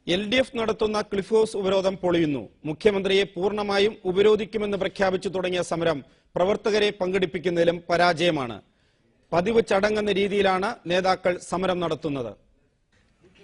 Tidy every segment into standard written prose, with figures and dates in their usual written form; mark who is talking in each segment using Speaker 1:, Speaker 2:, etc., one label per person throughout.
Speaker 1: LDF നടത്തുന്ന cliff house ഉപരോധം പൊളിയുന്നു. മുഖ്യമന്ത്രിയെ പൂർണ്ണമായും ഉപരോധിക്കുമെന്ന് പ്രഖ്യാപിച്ചു തുടങ്ങിയ സമരം പ്രവർത്തകരെ പങ്കെടുപ്പിക്കുന്നതിലും പരാജയമാണ്. പതിവ് ചടങ്ങെന്ന രീതിയിലാണ് നേതാക്കൾ സമരം നടത്തുന്നത്.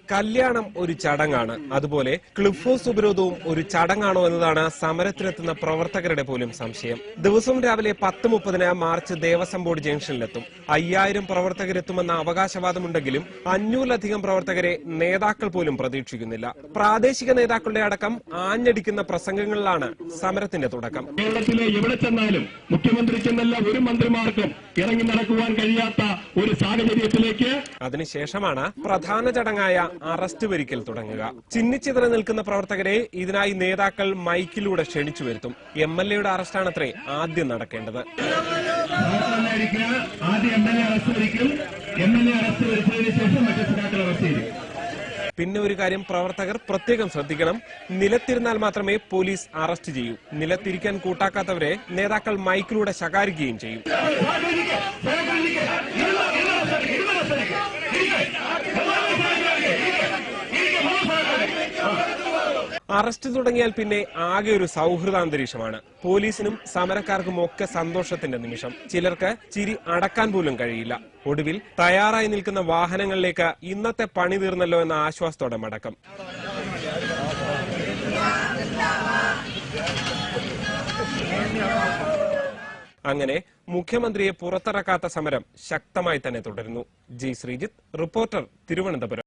Speaker 2: കല്യാണം ഒരു ചടങ്ങാണ്, അതുപോലെ ക്ലിഫ് ഹൗസ് ഉപരോധവും ഒരു ചടങ്ങാണോ എന്നതാണ് സമരത്തിനെത്തുന്ന പ്രവർത്തകരുടെ പോലും സംശയം. ദിവസവും രാവിലെ 10:30 മാർച്ച് ദേവസ്വം ബോർഡ് ജംഗ്ഷനിലെത്തും. 5000 പ്രവർത്തകരെത്തുമെന്ന അവകാശവാദമുണ്ടെങ്കിലും 500-ലധികം പ്രവർത്തകരെ നേതാക്കൾ പോലും പ്രതീക്ഷിക്കുന്നില്ല. പ്രാദേശിക നേതാക്കളുടെ അടക്കം ആഞ്ഞടിക്കുന്ന പ്രസംഗങ്ങളിലാണ് സമരത്തിന്റെ തുടക്കം.
Speaker 3: കേരളത്തിലെ എവിടെ ചെന്നാലും മുഖ്യമന്ത്രിക്കെന്നല്ല ഒരു മന്ത്രിമാർക്കും ഇറങ്ങി നടക്കുവാൻ കഴിയാത്ത ഒരു സാഹചര്യത്തിലേക്ക്
Speaker 2: അതിനുശേഷമാണ് പ്രധാന ചടങ്ങായ അറസ്റ്റ് വരിക്കൽ തുടങ്ങുക. ചിന്നിച്ചിതറി നിൽക്കുന്ന പ്രവർത്തകരെ ഇതിനായി നേതാക്കൾ മൈക്കിലൂടെ ക്ഷണിച്ചു വരുത്തും. MLA-യുടെ അറസ്റ്റാണത്രേ ആദ്യം നടക്കേണ്ടത്. പിന്നെ ഒരു കാര്യം പ്രവർത്തകർ പ്രത്യേകം ശ്രദ്ധിക്കണം. നിലത്തിരുന്നാൽ മാത്രമേ പോലീസ് അറസ്റ്റ് ചെയ്യൂ. നിലത്തിരിക്കാൻ കൂട്ടാക്കാത്തവരെ നേതാക്കൾ മൈക്കിലൂടെ ശകാരിക്കുകയും ചെയ്യും. അറസ്റ്റ് തുടങ്ങിയാൽ പിന്നെ ആകെ ഒരു സൗഹൃദാന്തരീക്ഷമാണ്. പോലീസിനും സമരക്കാർക്കും ഒക്കെ സന്തോഷത്തിന്റെ നിമിഷം. ചിലർക്ക് ചിരി അടക്കാൻ പോലും കഴിയില്ല. ഒടുവിൽ തയ്യാറായി നിൽക്കുന്ന വാഹനങ്ങളിലേക്ക് ഇന്നത്തെ പണി തീർന്നല്ലോ എന്ന ആശ്വാസത്തോടെ മടക്കം. അങ്ങനെ മുഖ്യമന്ത്രിയെ പുറത്തിറക്കാത്ത സമരം ശക്തമായി തന്നെ തുടരുന്നു. G Sreejith, reporter, Thiruvananthapuram.